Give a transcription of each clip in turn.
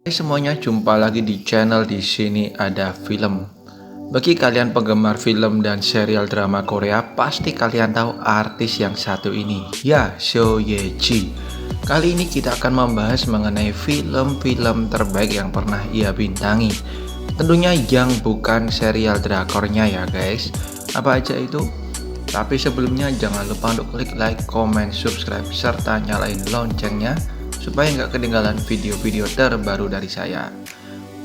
Hai semuanya, jumpa lagi di channel di sini ada film. Bagi kalian penggemar film dan serial drama Korea, pasti kalian tahu artis yang satu ini, ya Seo Ye Ji. Kali ini kita akan membahas mengenai film-film terbaik yang pernah ia bintangi. Tentunya yang bukan serial drakornya ya guys. Apa aja itu? Tapi sebelumnya jangan lupa untuk klik like, comment, subscribe, serta nyalain loncengnya supaya nggak ketinggalan video-video terbaru dari saya.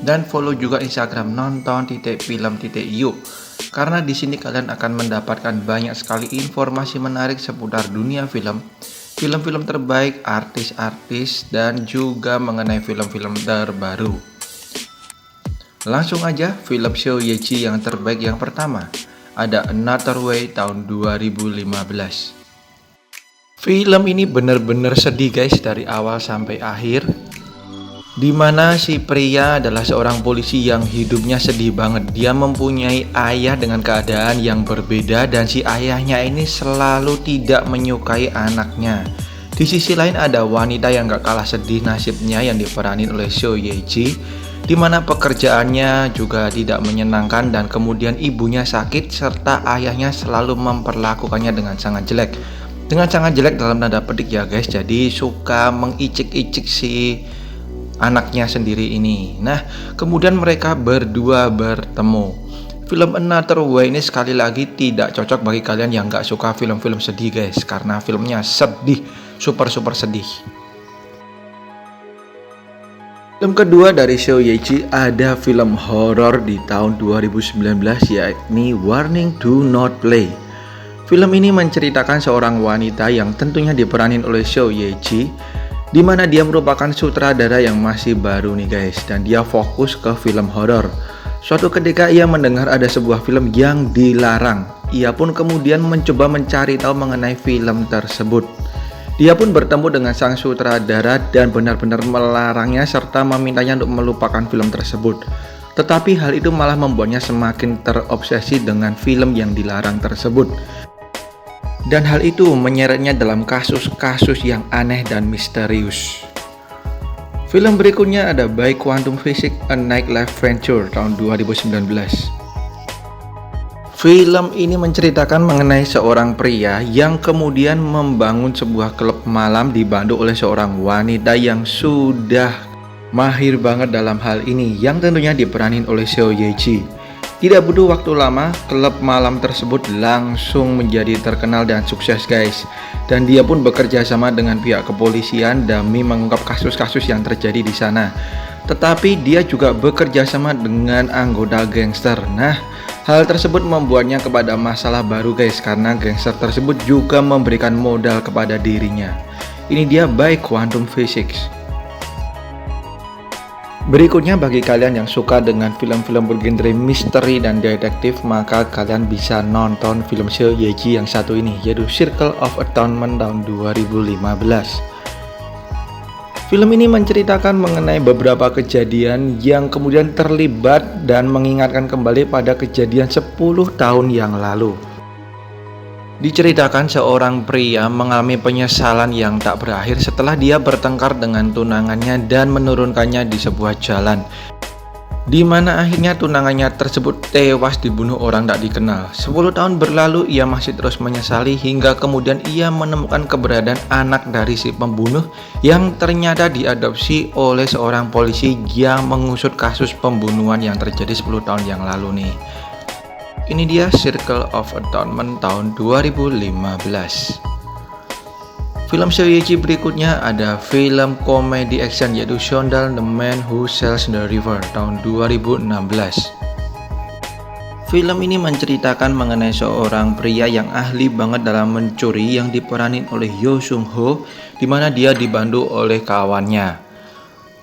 Dan follow juga Instagram nonton.film.yuk karena di sini kalian akan mendapatkan banyak sekali informasi menarik seputar dunia film, film-film terbaik, artis-artis, dan juga mengenai film-film terbaru. Langsung aja, film Seo Ye Ji yang terbaik yang pertama ada Another Way tahun 2015. Film ini bener-bener sedih guys dari awal sampai akhir, dimana si pria adalah seorang polisi yang hidupnya sedih banget. Dia mempunyai ayah dengan keadaan yang berbeda dan si ayahnya ini selalu tidak menyukai anaknya. Di sisi lain ada wanita yang gak kalah sedih nasibnya yang diperanin oleh Seo Ye Ji, dimana pekerjaannya juga tidak menyenangkan dan kemudian ibunya sakit serta ayahnya selalu memperlakukannya dengan sangat jelek. Dengan sangat jelek dalam tanda petik ya guys, jadi suka mengicik-icik si anaknya sendiri ini. Nah, kemudian mereka berdua bertemu. Film Another Way ini sekali lagi tidak cocok bagi kalian yang gak suka film-film sedih guys, karena filmnya sedih, super sedih. Film kedua dari Seo Ye Ji ada film horor di tahun 2019 yakni Warning Do Not Play. Film ini menceritakan seorang wanita yang tentunya diperanin oleh Seo Ye Ji, di mana dia merupakan sutradara yang masih baru nih guys, dan dia fokus ke film horor. Suatu ketika ia mendengar ada sebuah film yang dilarang. Ia pun kemudian mencoba mencari tahu mengenai film tersebut. Dia pun bertemu dengan sang sutradara dan benar-benar melarangnya serta memintanya untuk melupakan film tersebut. Tetapi hal itu malah membuatnya semakin terobsesi dengan film yang dilarang tersebut. Dan hal itu menyeretnya dalam kasus-kasus yang aneh dan misterius. Film berikutnya ada By Quantum Physics A Nightlife Venture tahun 2019. Film ini menceritakan mengenai seorang pria yang kemudian membangun sebuah klub malam dibantu oleh seorang wanita yang sudah mahir banget dalam hal ini, yang tentunya diperanin oleh Seo Ye Ji. Tidak butuh waktu lama, klub malam tersebut langsung menjadi terkenal dan sukses guys. Dan dia pun bekerja sama dengan pihak kepolisian demi mengungkap kasus-kasus yang terjadi di sana. Tetapi dia juga bekerja sama dengan anggota gangster. Nah, hal tersebut membuatnya kepada masalah baru guys, karena gangster tersebut juga memberikan modal kepada dirinya. Ini dia By Quantum Physics. Berikutnya bagi kalian yang suka dengan film-film bergenre misteri dan detektif, maka kalian bisa nonton film Seo Ye Ji yang satu ini, yaitu Circle of Atonement tahun 2015. Film ini menceritakan mengenai beberapa kejadian yang kemudian terlibat dan mengingatkan kembali pada kejadian 10 tahun yang lalu. Diceritakan seorang pria mengalami penyesalan yang tak berakhir setelah dia bertengkar dengan tunangannya dan menurunkannya di sebuah jalan, di mana akhirnya tunangannya tersebut tewas dibunuh orang tak dikenal. 10 tahun berlalu, ia masih terus menyesali hingga kemudian ia menemukan keberadaan anak dari si pembunuh yang ternyata diadopsi oleh seorang polisi yang mengusut kasus pembunuhan yang terjadi 10 tahun yang lalu nih. Ini dia Circle of Atonement tahun 2015. Film Seo Ye Ji berikutnya ada film komedi action yaitu Shondal The Man Who Sells the River tahun 2016. Film ini menceritakan mengenai seorang pria yang ahli banget dalam mencuri yang diperanin oleh Yoo Sung Ho, di mana dia dibantu oleh kawannya.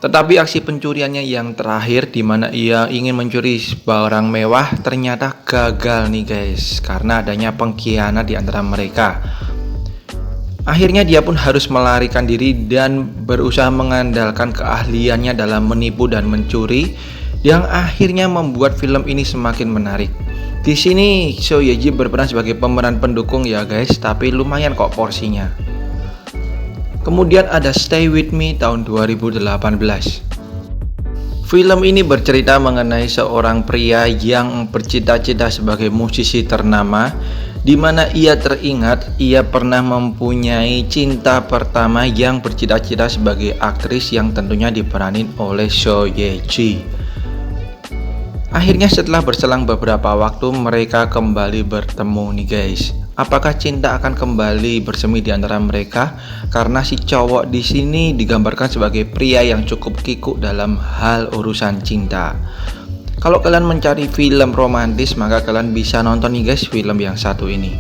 Tetapi aksi pencuriannya yang terakhir, di mana ia ingin mencuri barang mewah, ternyata gagal nih guys, karena adanya pengkhianat di antara mereka. Akhirnya dia pun harus melarikan diri dan berusaha mengandalkan keahliannya dalam menipu dan mencuri, yang akhirnya membuat film ini semakin menarik. Di sini Seo Ye Ji berperan sebagai pemeran pendukung ya guys, tapi lumayan kok porsinya. Kemudian ada Stay With Me tahun 2018. Film ini bercerita mengenai seorang pria yang bercita-cita sebagai musisi ternama, di mana ia teringat ia pernah mempunyai cinta pertama yang bercita-cita sebagai aktris yang tentunya diperanin oleh So Ye Ji. Akhirnya setelah berselang beberapa waktu mereka kembali bertemu nih guys. Apakah cinta akan kembali bersemi di antara mereka? Karena si cowok di sini digambarkan sebagai pria yang cukup kikuk dalam hal urusan cinta. Kalau kalian mencari film romantis, maka kalian bisa nonton nih guys film yang satu ini.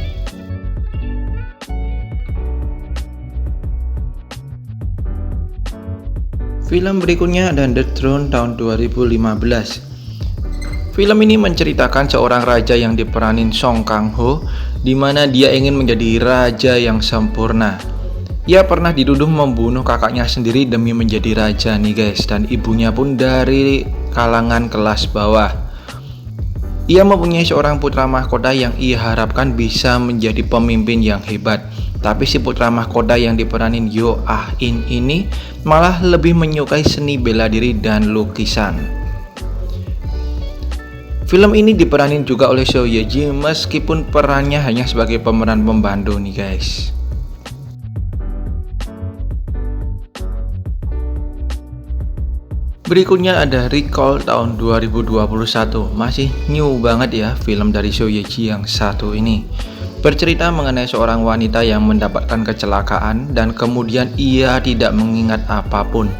Film berikutnya ada The Throne tahun 2015. Film ini menceritakan seorang raja yang diperanin Song Kang Ho, di mana dia ingin menjadi raja yang sempurna. Ia pernah dituduh membunuh kakaknya sendiri demi menjadi raja nih guys, dan ibunya pun dari kalangan kelas bawah. Ia mempunyai seorang putra mahkota yang ia harapkan bisa menjadi pemimpin yang hebat. Tapi si putra mahkota yang diperanin Yo Ah In ini malah lebih menyukai seni bela diri dan lukisan. Film ini diperanin juga oleh So Ye Ji meskipun perannya hanya sebagai pemeran pembantu nih guys. Berikutnya ada Recall tahun 2021. Masih new banget ya film dari So Ye Ji yang satu ini. Bercerita mengenai seorang wanita yang mendapatkan kecelakaan dan kemudian ia tidak mengingat apapun.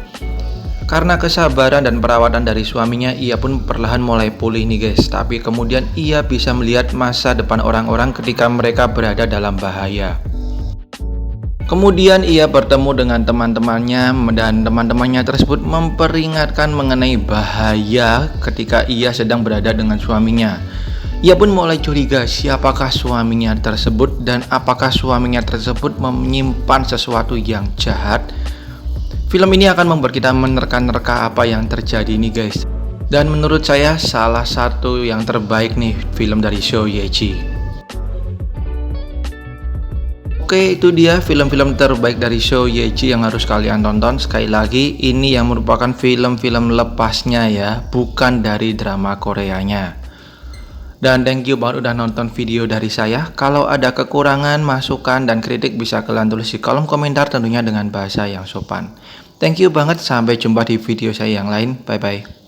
Karena kesabaran dan perawatan dari suaminya, ia pun perlahan mulai pulih nih guys. Tapi kemudian ia bisa melihat masa depan orang-orang ketika mereka berada dalam bahaya. Kemudian ia bertemu dengan teman-temannya dan teman-temannya tersebut memperingatkan mengenai bahaya ketika ia sedang berada dengan suaminya. Ia pun mulai curiga siapakah suaminya tersebut dan apakah suaminya tersebut menyimpan sesuatu yang jahat. Film ini akan membuat kita menerka-nerka apa yang terjadi nih guys. Dan menurut saya salah satu yang terbaik nih film dari So Ye Ji. Oke, itu dia film-film terbaik dari So Ye Ji yang harus kalian tonton. Sekali lagi ini yang merupakan film-film lepasnya ya, bukan dari drama Koreanya. Dan thank you banget udah nonton video dari saya. Kalau ada kekurangan, masukan, dan kritik bisa kalian tulis di kolom komentar tentunya dengan bahasa yang sopan. Thank you banget, sampai jumpa di video saya yang lain. Bye bye.